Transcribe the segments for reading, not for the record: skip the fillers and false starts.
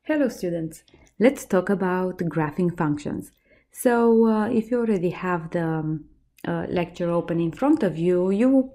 Hello students, let's talk about graphing functions. So if you already have the lecture open in front of you, you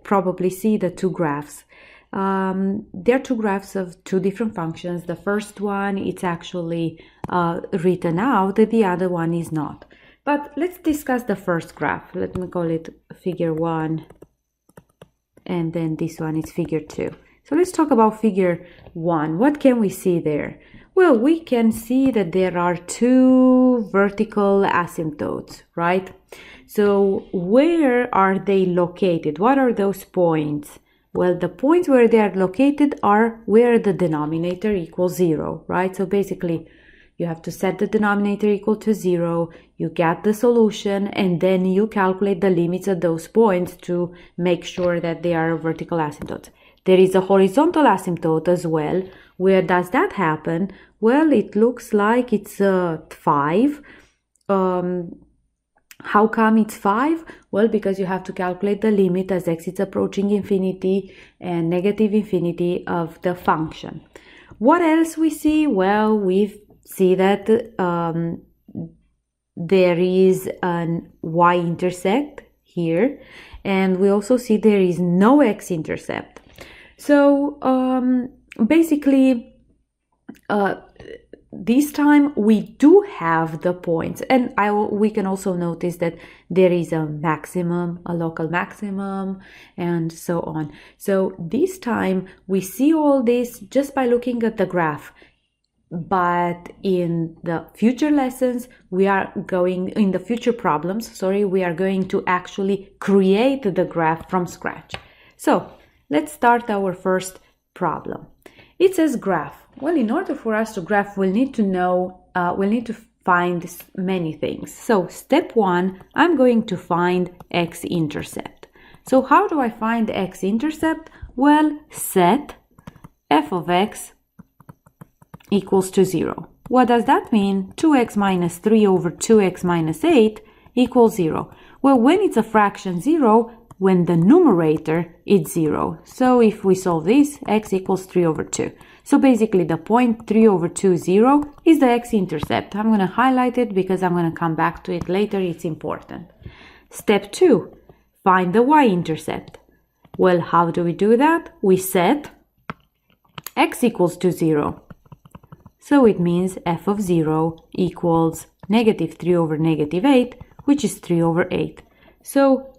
probably see the two graphs. There are two graphs of two different functions. The first one, it's actually written out, the other one is not. But let's discuss the first graph. Let me call it figure 1, and then this one is figure 2. So let's talk about figure 1. What can we see there? Well, we can see that there are two vertical asymptotes, right? So where are they located? What are those points? Well, the points where they are located are where the denominator equals 0, right? So basically, you have to set the denominator equal to 0, you get the solution, and then you calculate the limits at those points to make sure that they are vertical asymptotes. There is a horizontal asymptote as well. Where does that happen? Well, it looks like it's 5. How come it's 5? Well, because you have to calculate the limit as x is approaching infinity and negative infinity of the function. What else we see? Well, we see that there is an y-intercept here, and we also see there is no x-intercept. So basically, this time we do have the points, and we can also notice that there is a maximum, a local maximum, and so on. So this time we see all this just by looking at the graph. But in the future lessons, in the future problems, we are going to actually create the graph from scratch. So let's start our first problem. It says graph. Well, in order for us to graph, we'll need to find many things. So step 1, I'm going to find x-intercept. So how do I find x-intercept? Well, set f of x equals to 0. What does that mean? 2x minus 3 over 2x minus 8 equals 0. Well, when it's a fraction 0, when the numerator is 0. So if we solve this, x equals 3 over 2. So basically the point 3 over 2, 0 is the x-intercept. I'm going to highlight it because I'm going to come back to it later. It's important. Step 2, find the y-intercept. Well, how do we do that? We set x equals to 0. So it means f of 0 equals negative 3 over negative 8, which is 3 over 8. So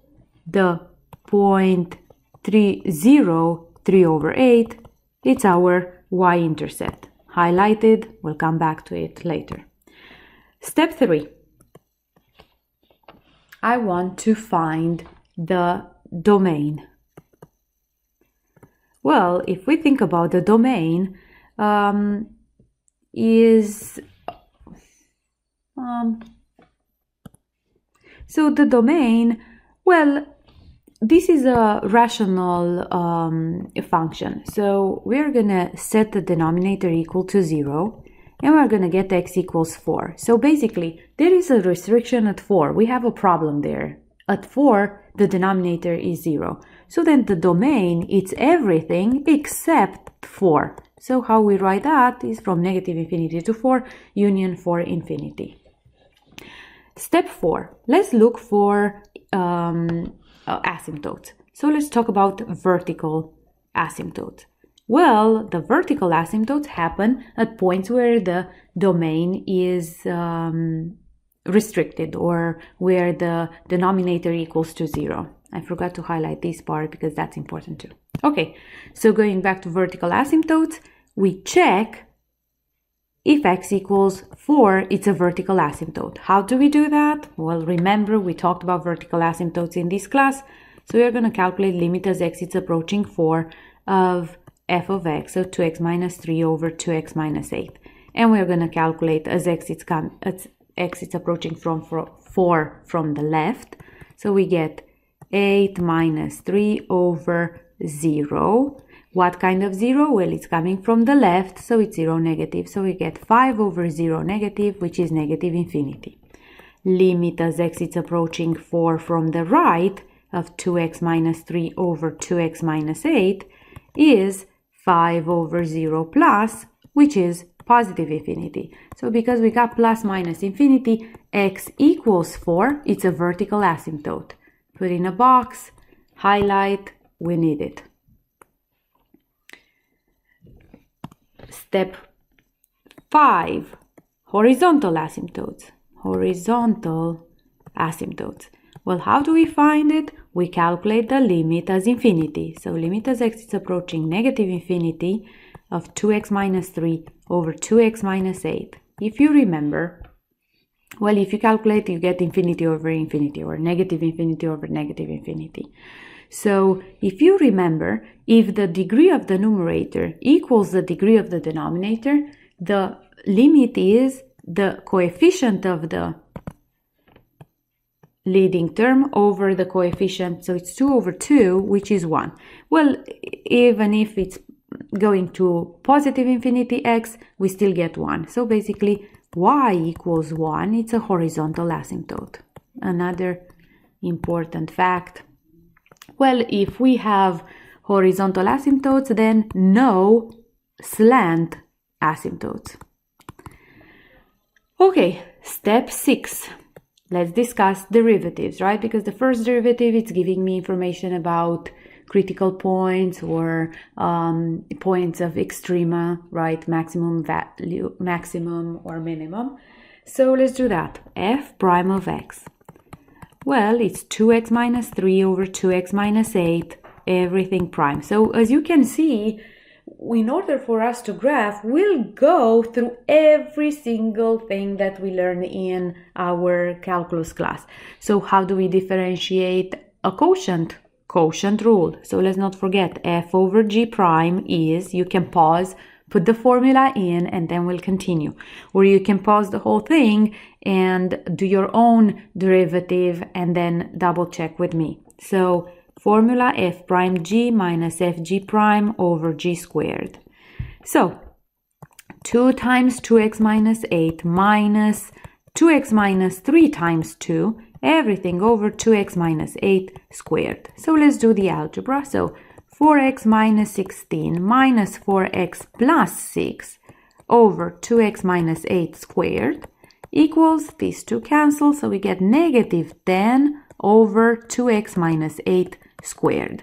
the point 3 over 8, it's our y-intercept. Highlighted, we'll come back to it later. Step 3. I want to find the domain. Well, if we think about the domain, so the domain, well, this is a rational function. So we're going to set the denominator equal to 0, and we're going to get x equals 4. So basically, there is a restriction at 4. We have a problem there. At 4, the denominator is 0. So then the domain, it's everything except 4. So how we write that is from negative infinity to 4, union 4 infinity. Step 4, let's look for asymptotes. So let's talk about vertical asymptotes. Well, the vertical asymptotes happen at points where the domain is restricted, or where the denominator equals to 0. I forgot to highlight this part because that's important too. Okay, so going back to vertical asymptotes, we check if x equals 4, it's a vertical asymptote. How do we do that? Well, remember we talked about vertical asymptotes in this class. So we are going to calculate limit as x is approaching 4 of f of x, so 2x minus 3 over 2x minus 8. And we are going to calculate as x is approaching from 4 from the left. So we get 8 minus 3 over 0. What kind of 0? Well, it's coming from the left, so it's 0 negative. So we get 5 over 0 negative, which is negative infinity. Limit as x is approaching 4 from the right of 2x minus 3 over 2x minus 8 is 5 over 0 plus, which is positive infinity. So because we got plus minus infinity, x equals 4, it's a vertical asymptote. Put in a box, highlight, we need it. Step 5, horizontal asymptotes. Horizontal asymptotes. Well, how do we find it? We calculate the limit as infinity. So limit as x is approaching negative infinity of 2x minus 3 over 2x minus 8. If you remember, well, if you calculate, you get infinity over infinity, or negative infinity over negative infinity. So if you remember, if the degree of the numerator equals the degree of the denominator, the limit is the coefficient of the leading term over the coefficient, so it's 2 over 2, which is 1. Well, even if it's going to positive infinity x, we still get 1. So basically, y equals 1, it's a horizontal asymptote. Another important fact. Well, if we have horizontal asymptotes, then no slant asymptotes. Okay, step 6. Let's discuss derivatives, right? Because the first derivative, it's giving me information about critical points or points of extrema, right? Maximum value, maximum or minimum. So let's do that. F prime of x. Well, it's 2x minus 3 over 2x minus 8, everything prime. So as you can see, in order for us to graph, we'll go through every single thing that we learn in our calculus class. So how do we differentiate a quotient? Quotient rule. So let's not forget, f over g prime is, you can pause, put the formula in, and then we'll continue. Or you can pause the whole thing and do your own derivative and then double check with me. So formula f prime g minus fg prime over g squared. So 2 times 2x minus 8 minus 2x minus 3 times 2, everything over 2x minus 8 squared. So let's do the algebra. So 4x minus 16 minus 4x plus 6 over 2x minus 8 squared equals, these two cancel, so we get negative 10 over 2x minus 8 squared.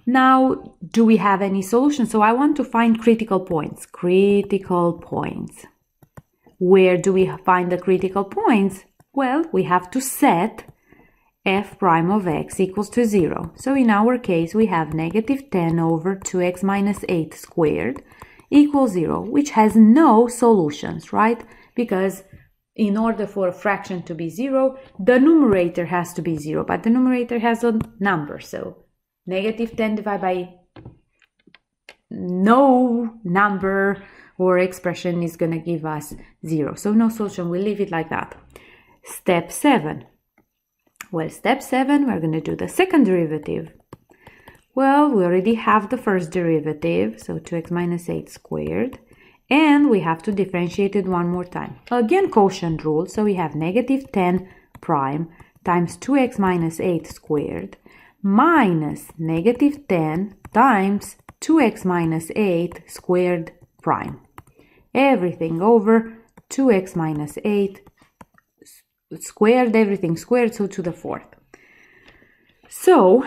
Now, do we have any solution? So I want to find critical points. Critical points. Where do we find the critical points? Well, we have to set f prime of x equals to 0. So in our case, we have negative 10 over 2x minus 8 squared equals 0, which has no solutions, right? Because in order for a fraction to be 0, the numerator has to be 0, but the numerator has a number. So negative 10 divided by no number or expression is going to give us 0. So no solution, we'll leave it like that. Step 7. Well, step 7, we're going to do the second derivative. Well, we already have the first derivative, so 2x minus 8 squared. And we have to differentiate it one more time. Again, quotient rule, so we have negative 10 prime times 2x minus 8 squared minus negative 10 times 2x minus 8 squared prime. Everything over 2x minus 8 squared, everything squared, so to the fourth. So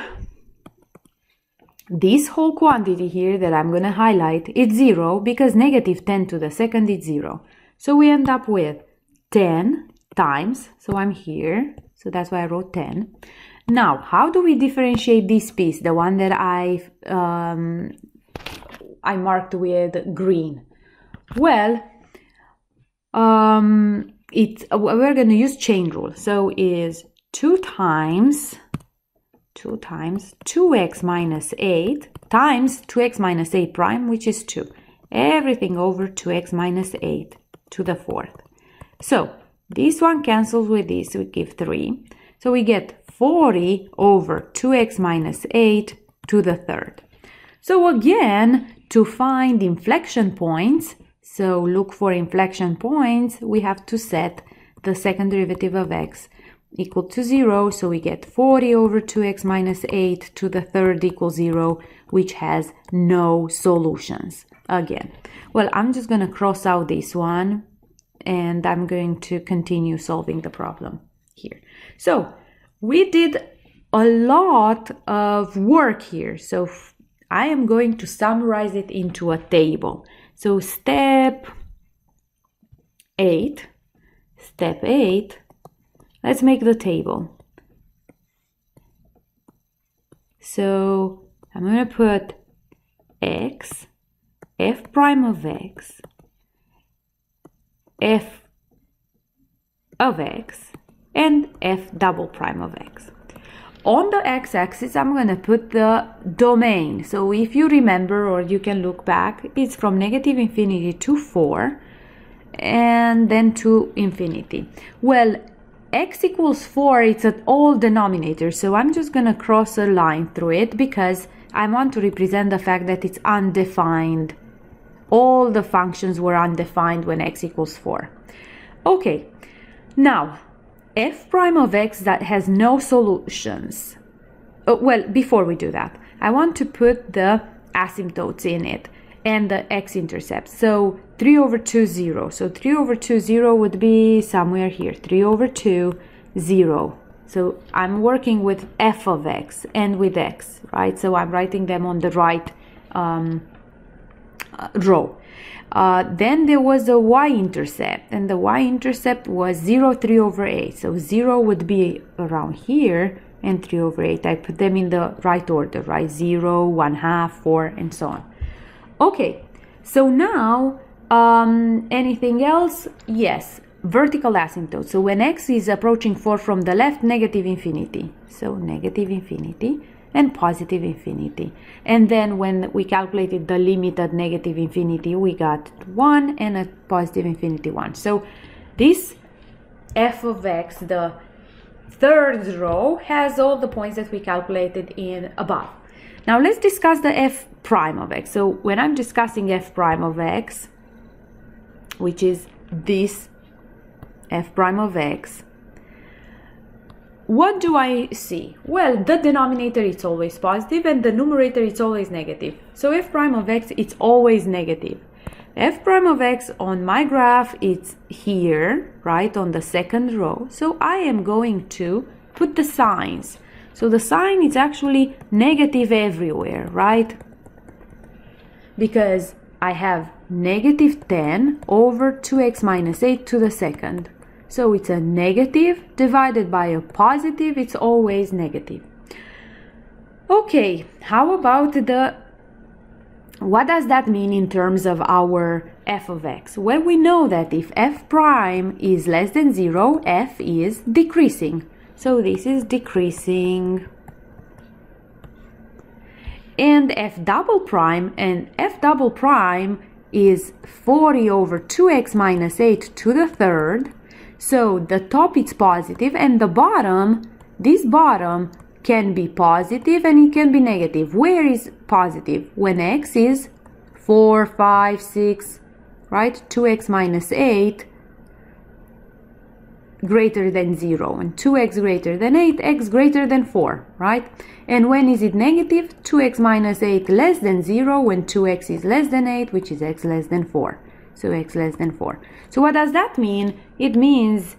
this whole quantity here that I'm going to highlight, it's 0 because negative 10 to the second is 0. So we end up with 10 times, so I'm here, so that's why I wrote 10. Now, how do we differentiate this piece, the one that I marked with green? Well, we're going to use chain rule. So is 2 times 2x minus 8 times 2x minus 8 prime, which is 2. Everything over 2x minus 8 to the fourth. So this one cancels with this, we give 3. So we get 40 over 2x minus 8 to the third. So again, to find inflection points, so look for inflection points, we have to set the second derivative of x equal to 0, so we get 40 over 2x minus 8 to the third equals 0, which has no solutions. again. Well, I'm just going to cross out this one, and I'm going to continue solving the problem here. So we did a lot of work here. So I am going to summarize it into a table. So step 8, let's make the table. So I'm going to put x, f prime of x, f of x, and f double prime of x. On the x-axis, I'm going to put the domain. So if you remember, or you can look back, it's from negative infinity to 4, and then to infinity. Well, x equals 4, it's at all denominators, so I'm just going to cross a line through it because I want to represent the fact that it's undefined. All the functions were undefined when x equals 4. Okay, now f prime of x that has no solutions. Well, before we do that, I want to put the asymptotes in it and the x-intercept. So 3 over 2, 0. So 3 over 2, 0 would be somewhere here. 3 over 2, 0. So I'm working with f of x and with x, right? So I'm writing them on the right row. Then there was a y-intercept, and the y-intercept was 0, 3 over 8. So 0 would be around here, and 3 over 8. I put them in the right order, right? 0, 1/2, 4, and so on. Okay, so now, anything else? Yes, vertical asymptote. So when x is approaching 4 from the left, negative infinity. So negative infinity and positive infinity. And then when we calculated the limit at negative infinity, we got 1, and at positive infinity 1. So this f of x, the third row, has all the points that we calculated in above. Now let's discuss the f prime of x. So when I'm discussing f prime of x, which is this f prime of x, what do I see? Well, the denominator is always positive and the numerator is always negative. So f prime of x, it's always negative. F prime of x on my graph, it's here, right, on the second row. So I am going to put the signs. So the sign is actually negative everywhere, right? Because I have negative 10 over 2x minus 8 to the second. So it's a negative divided by a positive, it's always negative. Okay, how about what does that mean in terms of our f of x? Well, we know that if f prime is less than 0, f is decreasing. So this is decreasing. And f double prime is 40 over 2x minus 8 to the third. So the top is positive and the bottom, this bottom can be positive and it can be negative. Where is positive? When x is 4, 5, 6, right? 2x minus 8 greater than 0 and 2x greater than 8, x greater than 4, right? And when is it negative? 2x minus 8 less than 0 when 2x is less than 8, which is x less than 4. So x less than 4. So what does that mean? It means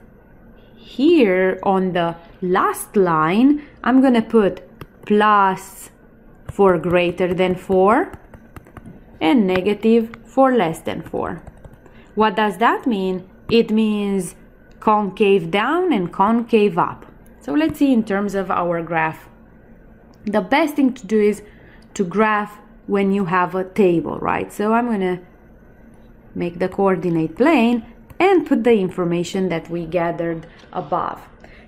here on the last line, I'm going to put plus for greater than 4 and negative for less than 4. What does that mean? It means concave down and concave up. So let's see in terms of our graph. The best thing to do is to graph when you have a table, right? So I'm going to make the coordinate plane and put the information that we gathered above.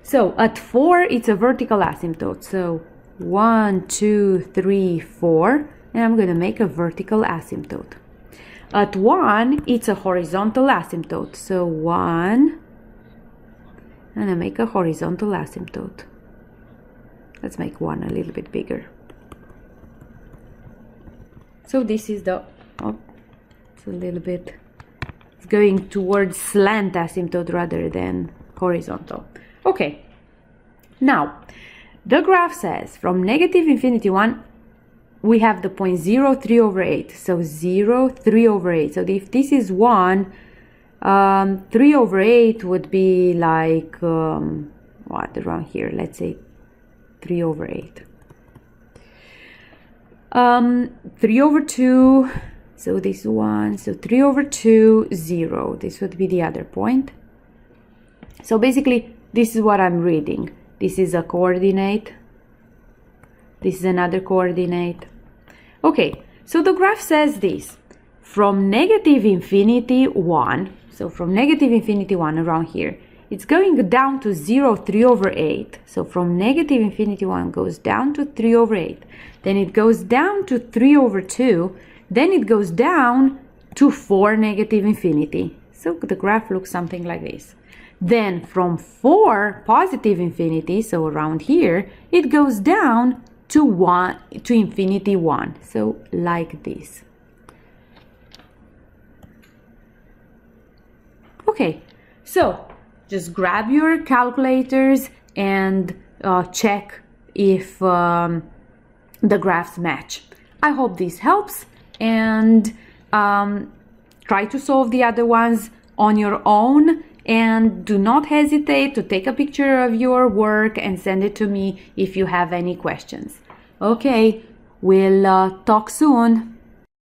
So at 4, it's a vertical asymptote. So 1, 2, 3, 4, and I'm going to make a vertical asymptote. At 1, it's a horizontal asymptote. So 1, and I make a horizontal asymptote. Let's make 1 a little bit bigger. So this is the, it's a little bit, it's going towards slant asymptote rather than horizontal. Okay, now the graph says from negative infinity 1 we have the point 0, 3 over 8. So 0, 3 over 8. So if this is 1, 3 over 8 would be like, what, around here? Let's say 3 over 8. 3 over 2, so this one, so 3 over 2, 0. This would be the other point. So basically, this is what I'm reading. This is a coordinate. This is another coordinate. Okay, so the graph says this. From negative infinity 1, so from negative infinity 1 around here, it's going down to 0, 3 over 8. So from negative infinity 1 goes down to 3 over 8. Then it goes down to 3 over 2. Then it goes down to 4 negative infinity. So the graph looks something like this. Then from 4 positive infinity, so around here, it goes down to 1 to infinity 1. So like this. Okay, so just grab your calculators and check if the graphs match. I hope this helps, and try to solve the other ones on your own, and do not hesitate to take a picture of your work and send it to me if you have any questions. Okay, we'll talk soon.